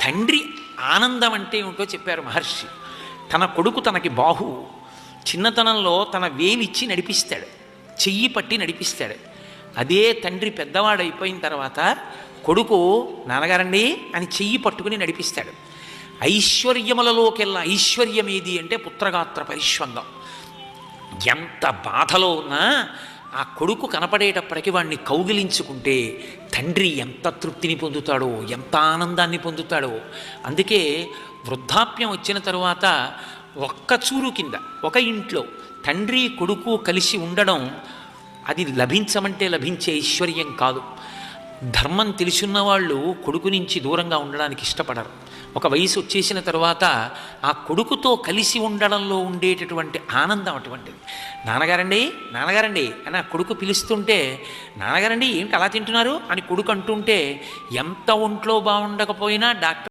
తండ్రి ఆనందం అంటే ఏమిటో చెప్పారు మహర్షి. తన కొడుకు తనకి బాహువు, చిన్నతనంలో తన వేలిచ్చి నడిపిస్తాడు, చెయ్యి పట్టి నడిపిస్తాడు. అదే తండ్రి పెద్దవాడైపోయిన తర్వాత కొడుకు నాన్నగారండి అని చెయ్యి పట్టుకుని నడిపిస్తాడు. ఐశ్వర్యములలోకెల్లా ఐశ్వర్యం ఏది అంటే పుత్రగాత్ర పరిష్వంగం. ఎంత బాధలో ఉన్నా ఆ కొడుకు కనపడేటప్పటికీ వాడిని కౌగిలించుకుంటే తండ్రి ఎంత తృప్తిని పొందుతాడో, ఎంత ఆనందాన్ని పొందుతాడో. అందుకే వృద్ధాప్యం వచ్చిన తరువాత ఒక్క చూరు కింద ఒక ఇంట్లో తండ్రి కొడుకు కలిసి ఉండడం అది లభించమంటే లభించే ఐశ్వర్యం కాదు. ధర్మం తెలుసున్న వాళ్ళు కొడుకు నుంచి దూరంగా ఉండడానికి ఇష్టపడరు. ఒక వయసు వచ్చేసిన తరువాత ఆ కొడుకుతో కలిసి ఉండడంలో ఉండేటటువంటి ఆనందం అటువంటిది. నాన్నగారండి నాన్నగారండి అని ఆ కొడుకు పిలుస్తుంటే, నాన్నగారండి ఏంటి అలా తింటున్నారు అని కొడుకు అంటుంటే ఎంత ఒంట్లో బాగుండకపోయినా డాక్టర్